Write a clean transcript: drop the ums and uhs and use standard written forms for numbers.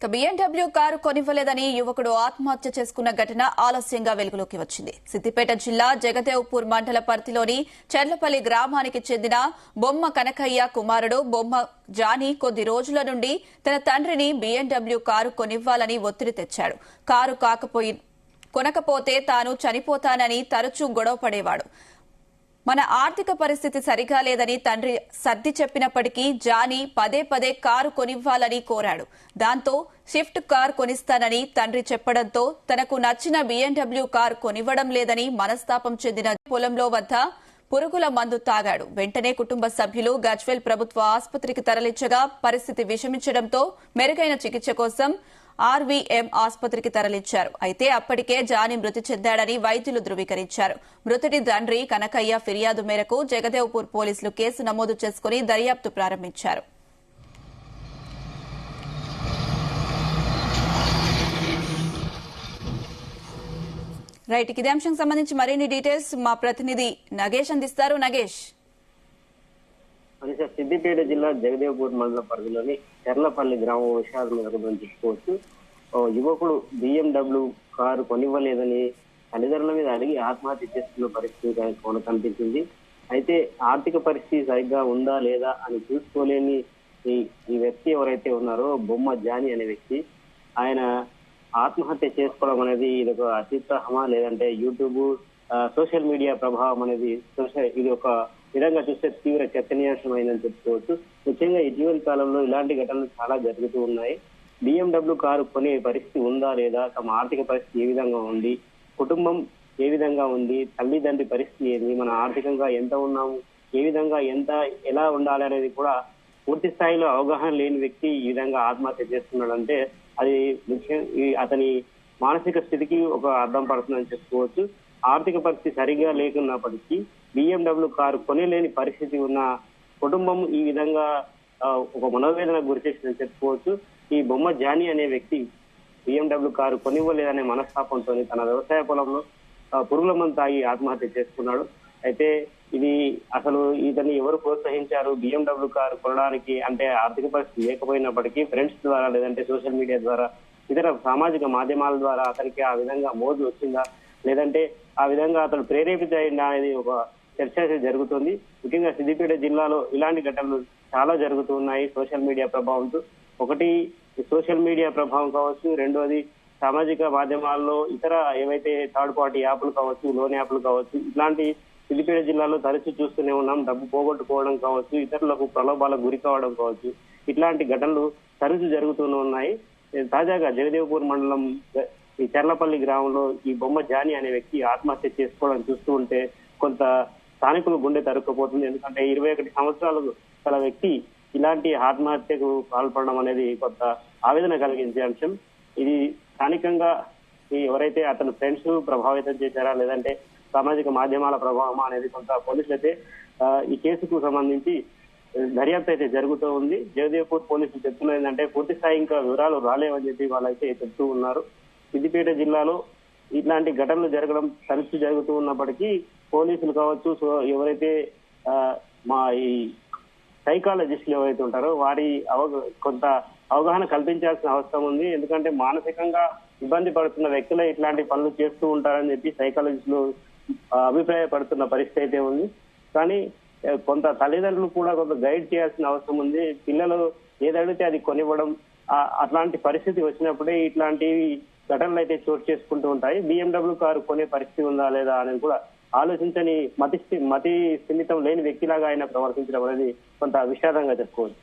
BMW car కొనివ్వలేదని యువకుడు ఆత్మహత్య చేసుకున్న ఘటన ఆలస్యంగా వెలుగులోకి వచ్చింది. సిద్దిపేట జిల్లా జగదేవ్పూర్ మండల పరిధిలోని చెర్లపల్లి గ్రామానికి చెందిన బొమ్మ కనకయ్య కుమారుడు బొమ్మ జానీ కొద్ది రోజుల నుండి తన తండ్రిని BMW కారు కొనివ్వాలని ఒత్తిడి తెచ్చాడు. కారు కొనకపోతే తాను చనిపోతానని తరచూ గొడవపడేవాడు. మన ఆర్థిక పరిస్థితి సరిగా లేదని తండ్రి సర్ది చెప్పినప్పటికీ జానీ పదే పదే కారు కొనివ్వాలని కోరాడు. దాంతో స్విఫ్ట్ కారు కొనిస్తానని తండ్రి చెప్పడంతో తనకు నచ్చిన BMW కారు కొనివ్వడం లేదని మనస్తాపం చెందిన పొలంలో వద్ద పురుగుల మందు తాగాడు. వెంటనే కుటుంబ సభ్యులు గజ్వేల్ ప్రభుత్వ ఆసుపత్రికి తరలించగా పరిస్థితి విషమించడంతో మెరుగైన చికిత్స కోసం RVM ఆసుపత్రికి తరలించారు. అయితే అప్పటికే జానీ మృతి చెందాడని వైద్యులు ధృవీకరించారు. మృతుడి తండ్రి కనకయ్య ఫిర్యాదు మేరకు జగదేవ్పూర్ పోలీసులు కేసు నమోదు చేసుకుని దర్యాప్తు ప్రారంభించారు. రైట్, ఇదే అంశం సంబంధించి మరిన్ని డీటెయిల్స్ మా ప్రతినిధి నగేష్ అందిస్తారు. నగేష్, సిద్దిపేట జిల్లా జగదేవ్పూర్ మండల పరిధిలోని చెర్లపల్లి గ్రామం విషాదం చెప్పుకోవచ్చు. యువకుడు BMW కారు కొనివ్వలేదని తల్లిదండ్రుల మీద అడిగి ఆత్మహత్య చేసుకున్న పరిస్థితి కనిపించింది. అయితే ఆర్థిక పరిస్థితి సరిగ్గా ఉందా లేదా అని చూసుకోలేని ఈ వ్యక్తి ఎవరైతే ఉన్నారో బొమ్మ జానీ అనే వ్యక్తి, ఆయన ఆత్మహత్య చేసుకోవడం అనేది ఇది ఒక అత్యుత్సాహమా లేదంటే యూట్యూబ్ సోషల్ మీడియా ప్రభావం అనేది ఇది ఒక విధంగా చూస్తే తీవ్ర చర్చనీయాంశమైందని చెప్పుకోవచ్చు. ముఖ్యంగా ఇటీవల కాలంలో ఇలాంటి ఘటనలు చాలా జరుగుతూ ఉన్నాయి. BMW కారు కొనే పరిస్థితి ఉందా లేదా, తమ ఆర్థిక పరిస్థితి ఏ విధంగా ఉంది, కుటుంబం ఏ విధంగా ఉంది, తల్లిదండ్రి పరిస్థితి ఏంది, మన ఆర్థికంగా ఎంత ఉన్నాము, ఏ విధంగా ఎలా ఉండాలి అనేది కూడా పూర్తి స్థాయిలో అవగాహన లేని వ్యక్తి ఈ విధంగా ఆత్మహత్య చేస్తున్నాడంటే అది ముఖ్యం అతని మానసిక స్థితికి ఒక అర్థం పడుతుందని చెప్పుకోవచ్చు. ఆర్థిక పరిస్థితి సరిగా లేకున్నప్పటికీ BMW కారు కొనేలేని పరిస్థితి ఉన్న కుటుంబం ఈ విధంగా ఒక మనోవేదనకు గురి చేసిందని చెప్పుకోవచ్చు. ఈ బొమ్మ జానీ అనే వ్యక్తి BMW కారు కొనివ్వలేదనే మనస్తాపంతో తన వ్యవసాయ పొలంలో పురుగుల మందు తాగి ఆత్మహత్య చేసుకున్నాడు. అయితే ఇది అసలు ఇతన్ని ఎవరు ప్రోత్సహించారు BMW కారు కొనడానికి అంటే ఆర్థిక పరిస్థితి లేకపోయినప్పటికీ ఫ్రెండ్స్ ద్వారా లేదంటే సోషల్ మీడియా ద్వారా ఇతర సామాజిక మాధ్యమాల ద్వారా అతనికి ఆ విధంగా మోజు వచ్చిందా లేదంటే ఆ విధంగా అతను ప్రేరేపిత అయిందా అనేది ఒక చర్చ జరుగుతుంది. ముఖ్యంగా సిద్దిపేట జిల్లాలో ఇలాంటి ఘటనలు చాలా జరుగుతున్నాయి సోషల్ మీడియా ప్రభావంతో. ఒకటి సోషల్ మీడియా ప్రభావం కావచ్చు, రెండోది సామాజిక మాధ్యమాల్లో ఇతర ఏవైతే థర్డ్ పార్టీ యాప్లు కావచ్చు, లోన్ యాప్లు కావచ్చు, ఇట్లాంటి సిద్దిపేట జిల్లాలో తరచూ చూస్తూనే ఉన్నాం. డబ్బు పోగొట్టుకోవడం కావచ్చు, ఇతరులకు ప్రలోభాలకు గురి కావడం కావచ్చు, ఇట్లాంటి ఘటనలు తరచూ జరుగుతూనే ఉన్నాయి. తాజాగా జగదేవ్పూర్ మండలం ఈ చెర్లపల్లి గ్రామంలో ఈ బొమ్మ జానీ అనే వ్యక్తి ఆత్మహత్య చేసుకోవడం చూస్తూ ఉంటే కొంత స్థానికులు గుండె తరుక్కుపోతుంది. ఎందుకంటే 21 సంవత్సరాలు గల వ్యక్తి ఇలాంటి ఆత్మహత్యకు పాల్పడడం అనేది కొంత ఆవేదన కలిగించే అంశం. ఇది స్థానికంగా ఎవరైతే అతని ఫ్రెండ్స్ ప్రభావితం చేశారా లేదంటే సామాజిక మాధ్యమాల ప్రభావమా అనేది కొంత పోలీసులు అయితే ఈ కేసుకు సంబంధించి దర్యాప్తు అయితే జరుగుతూ ఉంది. జగదేవ్పూర్ పోలీసులు చెప్తున్నది ఏంటంటే పూర్తి స్థాయి ఇంకా వివరాలు రాలేవని చెప్పి వాళ్ళైతే చెప్తూ ఉన్నారు. సిద్దిపేట జిల్లాలో ఇట్లాంటి ఘటనలు జరగడం తరచూ జరుగుతూ ఉన్నప్పటికీ పోలీసులు కావచ్చు, ఎవరైతే మా ఈ సైకాలజిస్టులు ఎవరైతే ఉంటారో వారి కొంత అవగాహన కల్పించాల్సిన అవసరం ఉంది. ఎందుకంటే మానసికంగా ఇబ్బంది పడుతున్న వ్యక్తులే ఇట్లాంటి పనులు చేస్తూ ఉంటారని చెప్పి సైకాలజిస్టులు అభిప్రాయపడుతున్న పరిస్థితి అయితే ఉంది. కానీ కొంత తల్లిదండ్రులు కూడా కొంత గైడ్ చేయాల్సిన అవసరం ఉంది. పిల్లలు ఏదడిగితే అది కొనివ్వడం అట్లాంటి పరిస్థితి వచ్చినప్పుడే ఇట్లాంటి ఘటనలు అయితే చోటు చేసుకుంటూ ఉంటాయి. BMW కారు కొనే పరిస్థితి ఉందా లేదా అనేది కూడా ఆలోచించని మతి స్థిమితం లేని వ్యక్తిలాగా ఆయన ప్రవర్తించడం అనేది కొంత విషాదంగా చెప్పుకోవచ్చు.